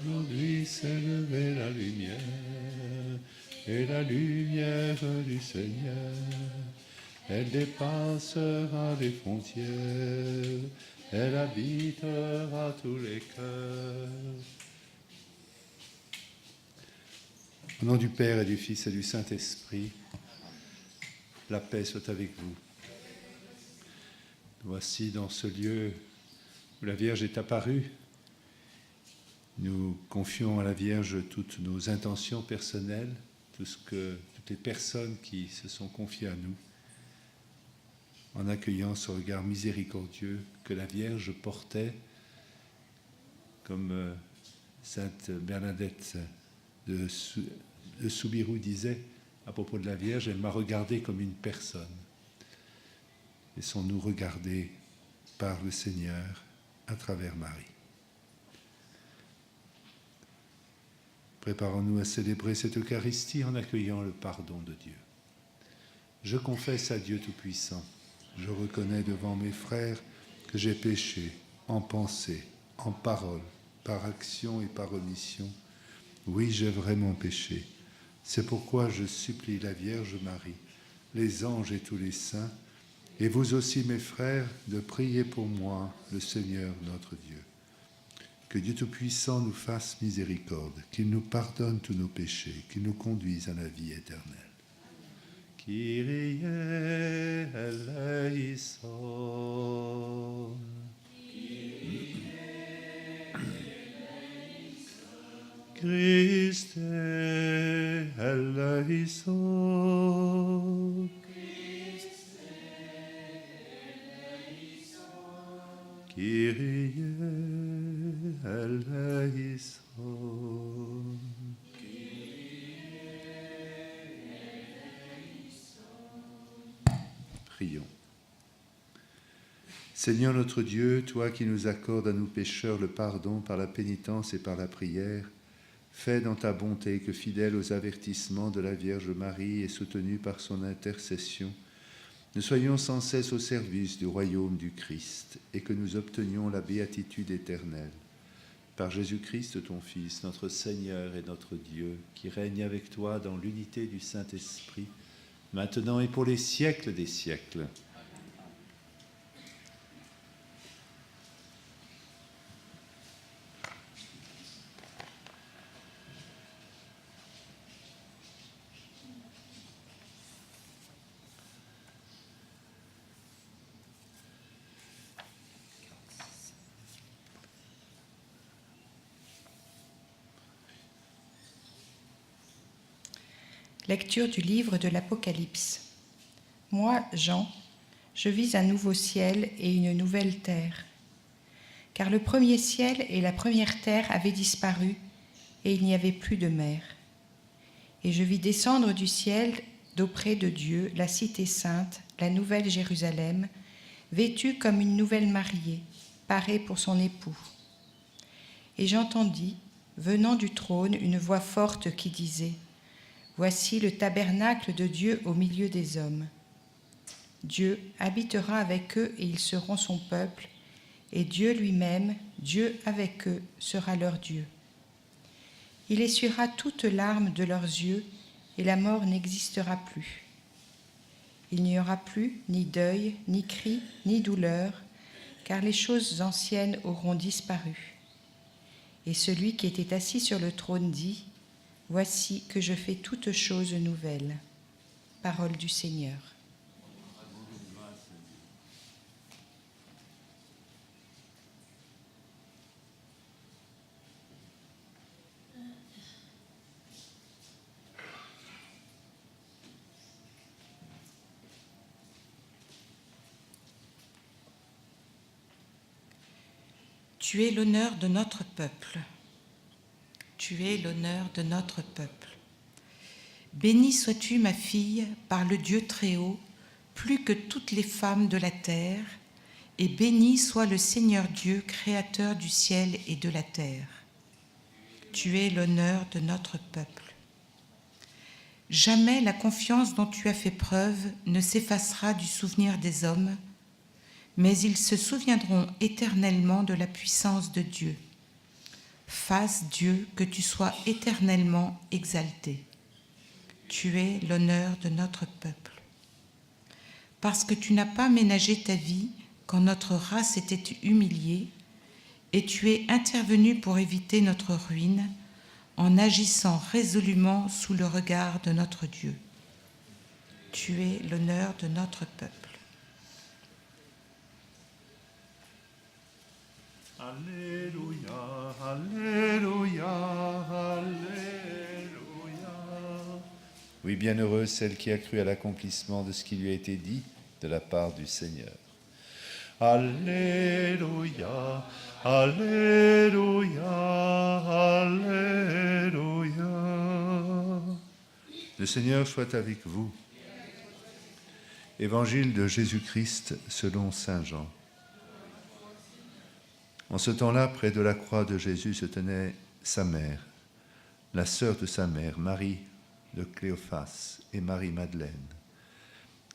aujourd'hui s'est levée la lumière, et la lumière du Seigneur, elle dépassera les frontières, elle habitera tous les cœurs. Au nom du Père et du Fils et du Saint-Esprit, la paix soit avec vous. Voici dans ce lieu où la Vierge est apparue, nous confions à la Vierge toutes nos intentions personnelles, toutes les personnes qui se sont confiées à nous, en accueillant ce regard miséricordieux que la Vierge portait, comme Sainte Bernadette de Soubirous disait à propos de la Vierge, elle m'a regardé comme une personne. Laissons-nous regarder par le Seigneur à travers Marie. Préparons-nous à célébrer cette Eucharistie en accueillant le pardon de Dieu. Je confesse à Dieu Tout-Puissant, je reconnais devant mes frères que j'ai péché en pensée, en parole, par action et par omission. Oui, j'ai vraiment péché. C'est pourquoi je supplie la Vierge Marie, les anges et tous les saints, et vous aussi mes frères, de prier pour moi, le Seigneur notre Dieu. Que Dieu Tout-Puissant nous fasse miséricorde, qu'il nous pardonne tous nos péchés, qu'il nous conduise à la vie éternelle. Kyrie eleison. Christe eleison. Kyrie eleison. Prions. Seigneur notre Dieu, toi qui nous accordes à nous pécheurs le pardon par la pénitence et par la prière, fais dans ta bonté que, fidèle aux avertissements de la Vierge Marie et soutenus par son intercession, nous soyons sans cesse au service du royaume du Christ et que nous obtenions la béatitude éternelle. Par Jésus-Christ, ton Fils, notre Seigneur et notre Dieu, qui règne avec toi dans l'unité du Saint-Esprit, maintenant et pour les siècles des siècles. Lecture du livre de l'Apocalypse. Moi, Jean, je vis un nouveau ciel et une nouvelle terre. Car le premier ciel et la première terre avaient disparu, et il n'y avait plus de mer. Et je vis descendre du ciel, d'auprès de Dieu, la cité sainte, la nouvelle Jérusalem, vêtue comme une nouvelle mariée, parée pour son époux. Et j'entendis, venant du trône, une voix forte qui disait : Voici le tabernacle de Dieu au milieu des hommes. Dieu habitera avec eux et ils seront son peuple, et Dieu lui-même, Dieu avec eux, sera leur Dieu. Il essuiera toute larme de leurs yeux, et la mort n'existera plus. Il n'y aura plus ni deuil, ni cri, ni douleur, car les choses anciennes auront disparu. Et celui qui était assis sur le trône dit : Voici que je fais toutes choses nouvelles. Parole du Seigneur. Tu es l'honneur de notre peuple. Tu es l'honneur de notre peuple. Bénie sois-tu, ma fille, par le Dieu Très-Haut, plus que toutes les femmes de la terre, et béni soit le Seigneur Dieu, créateur du ciel et de la terre. Tu es l'honneur de notre peuple. Jamais la confiance dont tu as fait preuve ne s'effacera du souvenir des hommes, mais ils se souviendront éternellement de la puissance de Dieu. Fasse, Dieu, que tu sois éternellement exalté. Tu es l'honneur de notre peuple. Parce que tu n'as pas ménagé ta vie quand notre race était humiliée, et tu es intervenu pour éviter notre ruine en agissant résolument sous le regard de notre Dieu. Tu es l'honneur de notre peuple. Alléluia, Alléluia, Alléluia. Oui, bienheureuse celle qui a cru à l'accomplissement de ce qui lui a été dit de la part du Seigneur. Alléluia, Alléluia, Alléluia. Le Seigneur soit avec vous. Évangile de Jésus-Christ selon saint Jean. En ce temps-là, près de la croix de Jésus se tenait sa mère, la sœur de sa mère, Marie de Cléophas et Marie-Madeleine.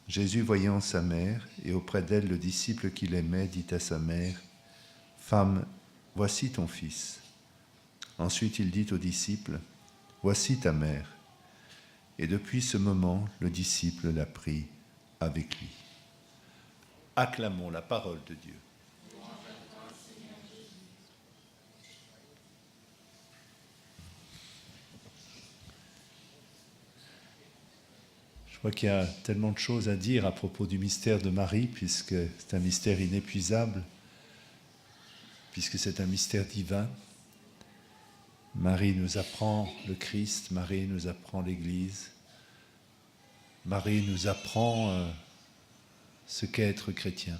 Jésus, voyant sa mère et auprès d'elle le disciple qu'il aimait, dit à sa mère, « Femme, voici ton fils. » Ensuite il dit au disciple, « Voici ta mère. » Et depuis ce moment, le disciple l'a pris avec lui. Acclamons la parole de Dieu. Je crois qu'il y a tellement de choses à dire à propos du mystère de Marie, puisque c'est un mystère inépuisable, puisque c'est un mystère divin. Marie nous apprend le Christ, Marie nous apprend l'Église, Marie nous apprend ce qu'est être chrétien.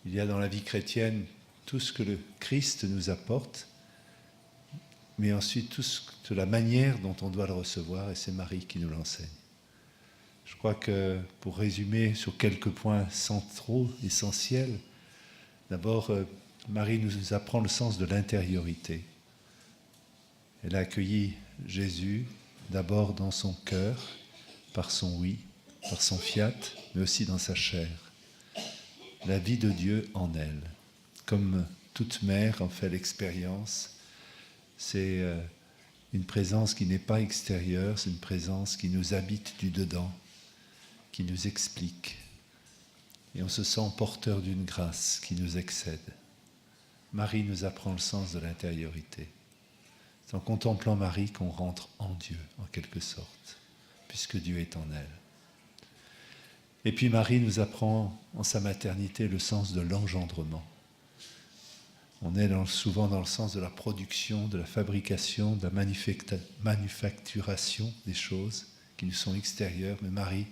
Il y a dans la vie chrétienne tout ce que le Christ nous apporte, mais ensuite toute la manière dont on doit le recevoir, et c'est Marie qui nous l'enseigne. Je crois que, pour résumer sur quelques points centraux, essentiels, d'abord, Marie nous apprend le sens de l'intériorité. Elle a accueilli Jésus d'abord dans son cœur, par son oui, par son fiat, mais aussi dans sa chair. La vie de Dieu en elle. Comme toute mère en fait l'expérience, c'est une présence qui n'est pas extérieure, c'est une présence qui nous habite du dedans, qui nous explique. Et on se sent porteur d'une grâce qui nous excède. Marie nous apprend le sens de l'intériorité. C'est en contemplant Marie qu'on rentre en Dieu, en quelque sorte, puisque Dieu est en elle. Et puis Marie nous apprend en sa maternité le sens de l'engendrement. On est souvent dans le sens de la production, de la fabrication, de la manufacturation des choses qui nous sont extérieures, mais Marie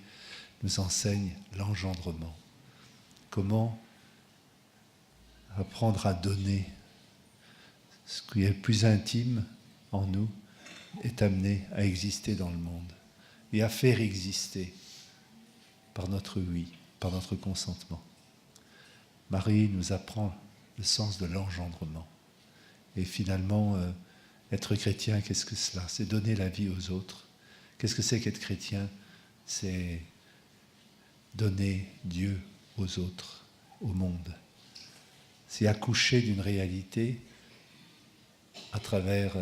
nous enseigne l'engendrement. Comment apprendre à donner ce qui est le plus intime en nous est amené à exister dans le monde et à faire exister par notre oui, par notre consentement. Marie nous apprend le sens de l'engendrement. Et finalement, être chrétien, qu'est-ce que cela ? C'est donner la vie aux autres. Qu'est-ce que c'est qu'être chrétien ? C'est donner Dieu aux autres, au monde. C'est accoucher d'une réalité à travers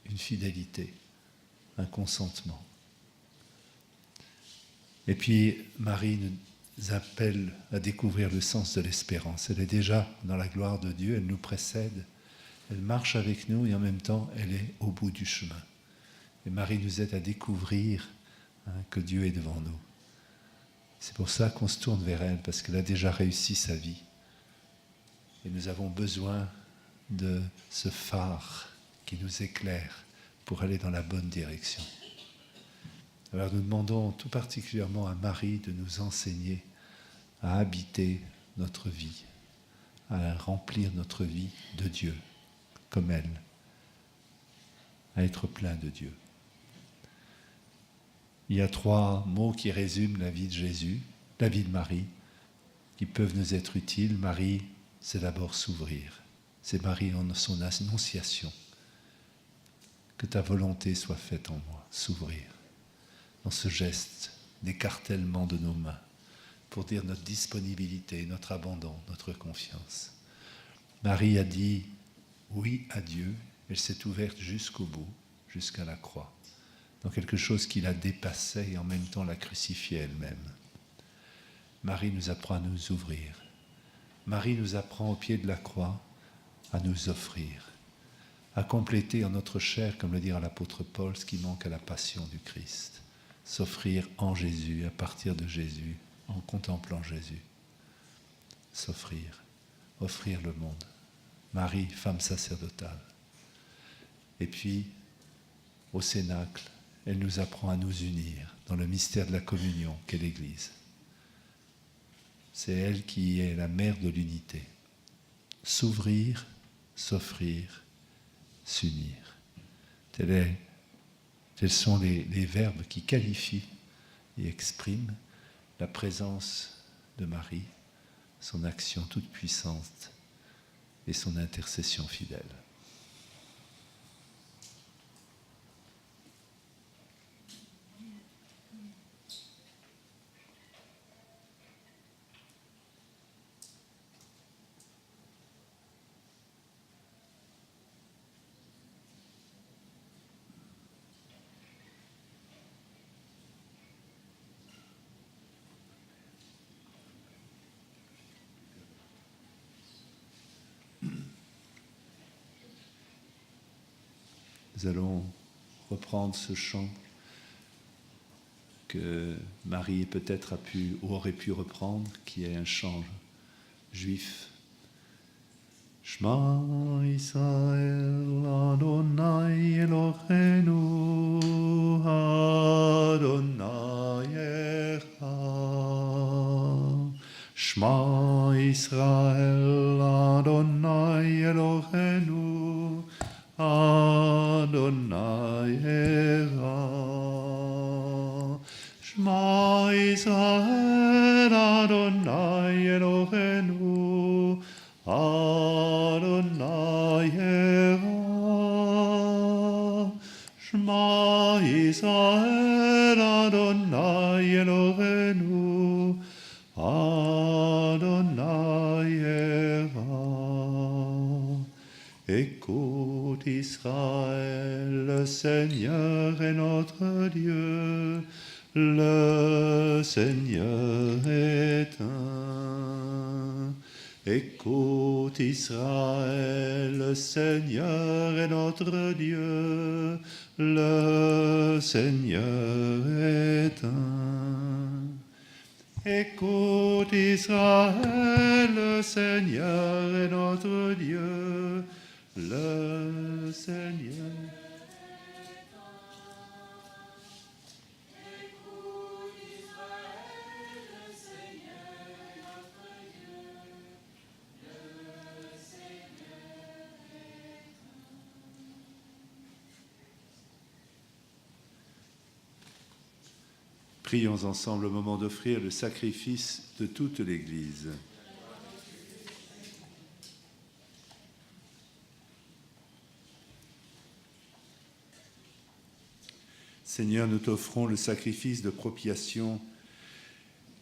une fidélité, un consentement. Et puis Marie nous appelle à découvrir le sens de l'espérance. Elle est déjà dans la gloire de Dieu, elle nous précède, elle marche avec nous et en même temps elle est au bout du chemin. Et Marie nous aide à découvrir que Dieu est devant nous. C'est pour ça qu'on se tourne vers elle, parce qu'elle a déjà réussi sa vie. Et nous avons besoin de ce phare qui nous éclaire pour aller dans la bonne direction. Alors nous demandons tout particulièrement à Marie de nous enseigner à habiter notre vie, à remplir notre vie de Dieu, comme elle, à être plein de Dieu. Il y a 3 mots qui résument la vie de Jésus, la vie de Marie, qui peuvent nous être utiles. Marie, c'est d'abord s'ouvrir. C'est Marie en son annonciation. Que ta volonté soit faite en moi, s'ouvrir. Dans ce geste d'écartèlement de nos mains, pour dire notre disponibilité, notre abandon, notre confiance. Marie a dit oui à Dieu, elle s'est ouverte jusqu'au bout, jusqu'à la croix, dans quelque chose qui la dépassait et en même temps la crucifiait elle-même. Marie nous apprend à nous ouvrir. Marie nous apprend au pied de la croix à nous offrir, à compléter en notre chair, comme le dira l'apôtre Paul, ce qui manque à la passion du Christ. S'offrir en Jésus, à partir de Jésus, en contemplant Jésus. S'offrir, offrir le monde. Marie, femme sacerdotale. Et puis, au Cénacle, elle nous apprend à nous unir dans le mystère de la communion qu'est l'Église. C'est elle qui est la mère de l'unité. S'ouvrir, s'offrir, s'unir. Tels sont les verbes qui qualifient et expriment la présence de Marie, son action toute puissante et son intercession fidèle. Nous allons reprendre ce chant que Marie peut-être a pu ou aurait pu reprendre, qui est un chant juif. Shema Yisrael Adonai Eloheinu Adonai Echad. Shema Yisrael Adonai Eloheinu Adonai Echad. Shema Yisrael Adonai Eloheinu Adonai Echad. Shema Yisrael Adonai Eloheinu Adonai Echad. Écoute Israël, le Seigneur est notre Dieu, le Seigneur est un. Écoute Israël, le Seigneur est notre Dieu, le Seigneur est un. Écoute Israël, le Seigneur est notre Dieu, le Seigneur. Prions ensemble au moment d'offrir le sacrifice de toute l'Église. Seigneur, nous t'offrons le sacrifice de propiation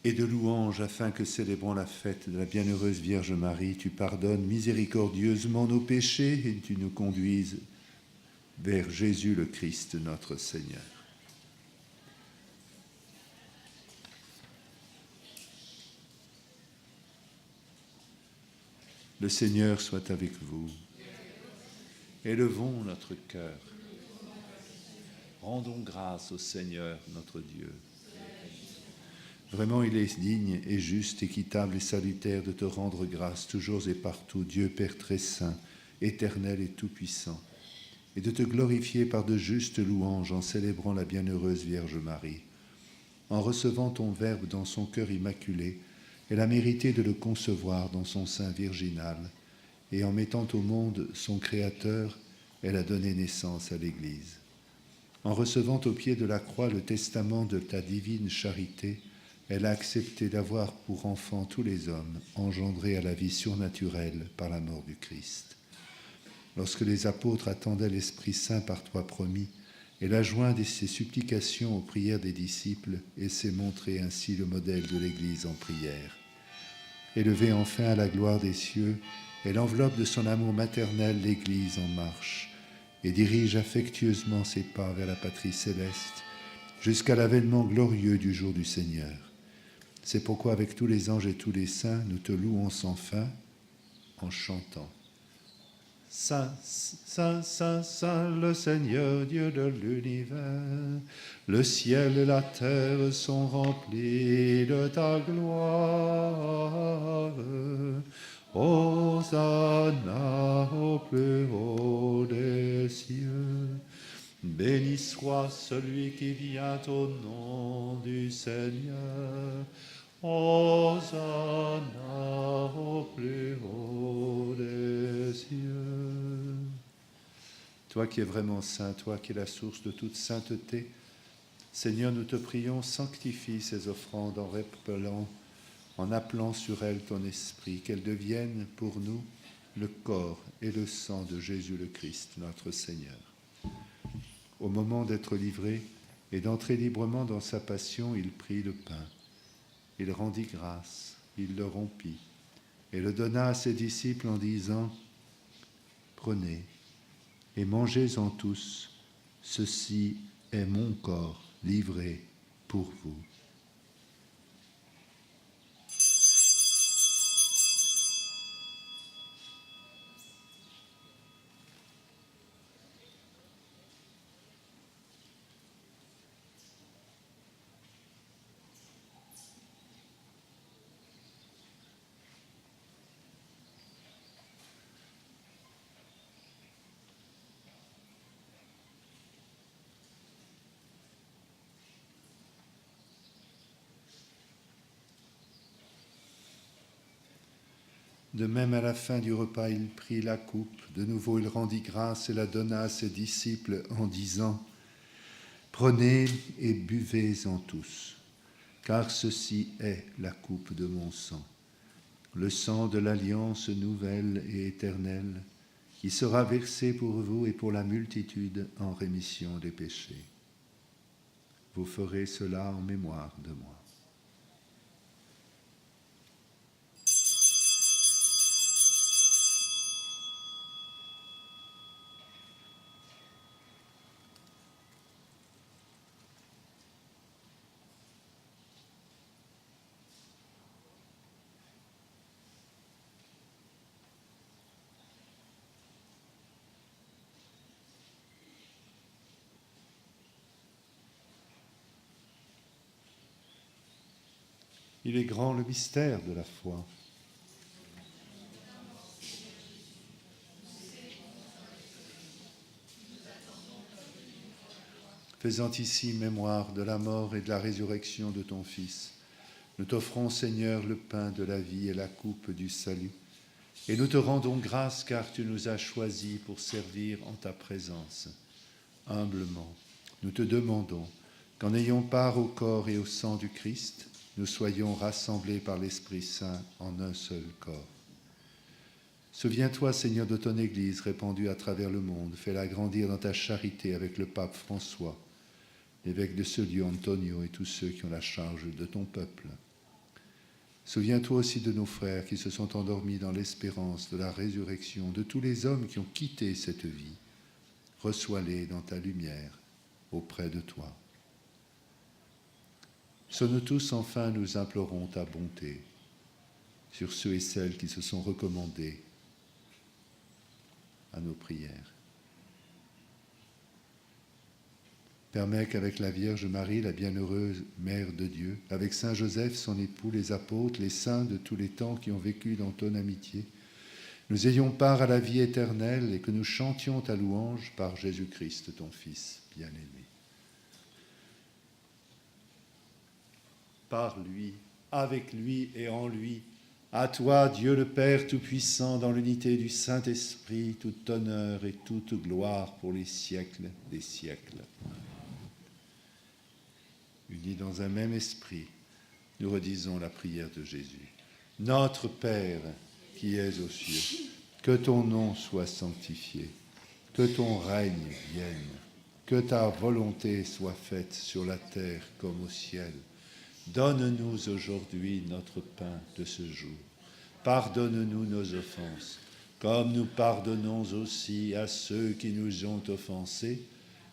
et de louange afin que, célébrant la fête de la bienheureuse Vierge Marie, tu pardonnes miséricordieusement nos péchés et tu nous conduises vers Jésus le Christ, notre Seigneur. Le Seigneur soit avec vous. Élevons notre cœur. Rendons grâce au Seigneur, notre Dieu. Vraiment, il est digne et juste, équitable et salutaire de te rendre grâce toujours et partout, Dieu Père très saint, éternel et tout-puissant, et de te glorifier par de justes louanges en célébrant la bienheureuse Vierge Marie. En recevant ton Verbe dans son cœur immaculé, elle a mérité de le concevoir dans son sein virginal, et en mettant au monde son Créateur, elle a donné naissance à l'Église. En recevant au pied de la croix le testament de ta divine charité, elle a accepté d'avoir pour enfants tous les hommes, engendrés à la vie surnaturelle par la mort du Christ. Lorsque les apôtres attendaient l'Esprit Saint par toi promis, elle a joint ses supplications aux prières des disciples et s'est montré ainsi le modèle de l'Église en prière. Élevée enfin à la gloire des cieux, Elle enveloppe de son amour maternel l'Église en marche et dirige affectueusement ses pas vers la patrie céleste jusqu'à l'avènement glorieux du jour du Seigneur. C'est pourquoi avec tous les anges et tous les saints, nous te louons sans fin en chantant. Saint, Saint, Saint, Saint, le Seigneur Dieu de l'univers, le ciel et la terre sont remplis de ta gloire. Hosanna au plus haut des cieux. Béni soit celui qui vient au nom du Seigneur. Hosanna au plus haut des cieux. Toi qui es vraiment saint, toi qui es la source de toute sainteté, Seigneur, nous te prions, sanctifie ces offrandes en appelant sur elles ton esprit, qu'elles deviennent pour nous le corps et le sang de Jésus le Christ, notre Seigneur. Au moment d'être livré et d'entrer librement dans sa passion, il prit le pain. Il rendit grâce, il le rompit et le donna à ses disciples en disant « Prenez et mangez-en tous, ceci est mon corps livré pour vous. » De même, à la fin du repas, il prit la coupe. De nouveau, il rendit grâce et la donna à ses disciples en disant « Prenez et buvez-en tous, car ceci est la coupe de mon sang, le sang de l'alliance nouvelle et éternelle, qui sera versé pour vous et pour la multitude en rémission des péchés. Vous ferez cela en mémoire de moi. » Il est grand le mystère de la foi. Faisant ici mémoire de la mort et de la résurrection de ton Fils, nous t'offrons, Seigneur, le pain de la vie et la coupe du salut, et nous te rendons grâce car tu nous as choisis pour servir en ta présence. Humblement, nous te demandons qu'en ayant part au corps et au sang du Christ, nous soyons rassemblés par l'Esprit Saint en un seul corps. Souviens-toi, Seigneur, de ton Église répandue à travers le monde. Fais-la grandir dans ta charité avec le pape François, l'évêque de ce lieu, Antonio, et tous ceux qui ont la charge de ton peuple. Souviens-toi aussi de nos frères qui se sont endormis dans l'espérance de la résurrection, de tous les hommes qui ont quitté cette vie. Reçois-les dans ta lumière, auprès de toi. Sur nous tous, enfin, nous implorons ta bonté sur ceux et celles qui se sont recommandés à nos prières. Permets qu'avec la Vierge Marie, la bienheureuse Mère de Dieu, avec Saint Joseph, son époux, les apôtres, les saints de tous les temps qui ont vécu dans ton amitié, nous ayons part à la vie éternelle et que nous chantions ta louange par Jésus-Christ, ton Fils bien-aimé. Par lui, avec lui et en lui, à toi, Dieu le Père Tout-Puissant, dans l'unité du Saint-Esprit, tout honneur et toute gloire pour les siècles des siècles. Unis dans un même esprit, nous redisons la prière de Jésus. Notre Père, qui es aux cieux, que ton nom soit sanctifié, que ton règne vienne, que ta volonté soit faite sur la terre comme au ciel. Donne-nous aujourd'hui notre pain de ce jour. Pardonne-nous nos offenses, comme nous pardonnons aussi à ceux qui nous ont offensés,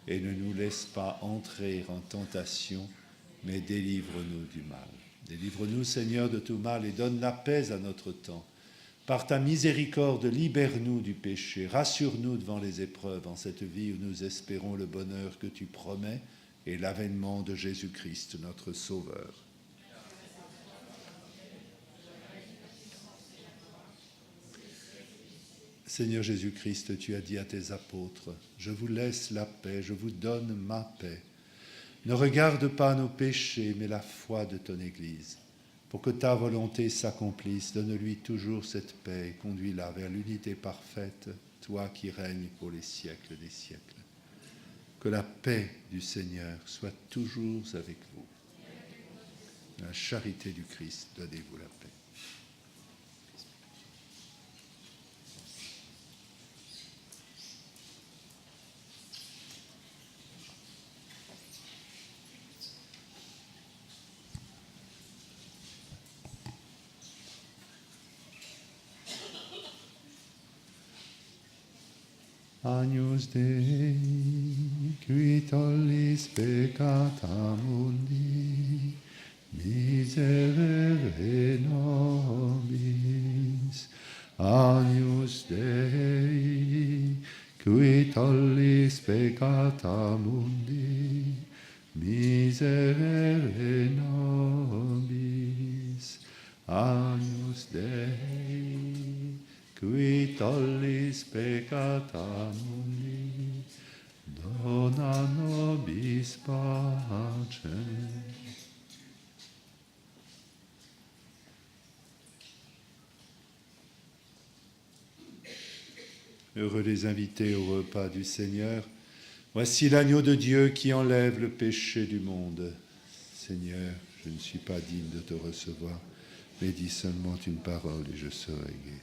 et ne nous laisse pas entrer en tentation, mais délivre-nous du mal. Délivre-nous, Seigneur, de tout mal et donne la paix à notre temps. Par ta miséricorde, libère-nous du péché, rassure-nous devant les épreuves en cette vie où nous espérons le bonheur que tu promets et l'avènement de Jésus-Christ, notre Sauveur. Seigneur Jésus-Christ, tu as dit à tes apôtres, « Je vous laisse la paix, je vous donne ma paix. Ne regarde pas nos péchés, mais la foi de ton Église. Pour que ta volonté s'accomplisse, donne-lui toujours cette paix et conduis-la vers l'unité parfaite, toi qui règnes pour les siècles des siècles. Que la paix du Seigneur soit toujours avec vous. La charité du Christ, donnez-vous la paix. Agnus Dei, qui tollis peccata mundi, miserere nobis. Agnus Dei, qui tollis peccata mundi, miserere nobis. Agnus Dei, qui tollis peccata mundi, dona nobis pacem. Heureux les invités au repas du Seigneur. Voici l'agneau de Dieu qui enlève le péché du monde. Seigneur, je ne suis pas digne de te recevoir, mais dis seulement une parole et je serai gai.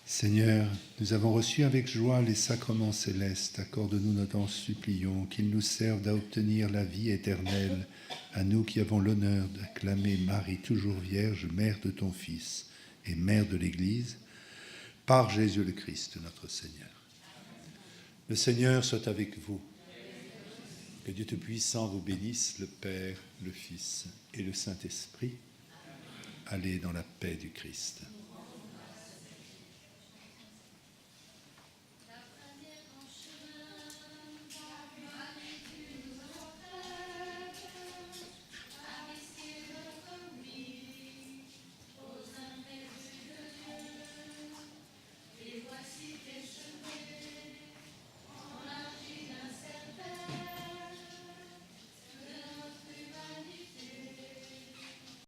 Seigneur, nous avons reçu avec joie les sacrements célestes. Accorde-nous, nous t'en supplions, qu'ils nous servent à obtenir la vie éternelle, à nous qui avons l'honneur d'acclamer Marie, toujours Vierge, Mère de ton Fils et Mère de l'Église, par Jésus le Christ, notre Seigneur. Le Seigneur soit avec vous. Que Dieu Tout-Puissant vous bénisse, le Père, le Fils et le Saint-Esprit. Allez dans la paix du Christ.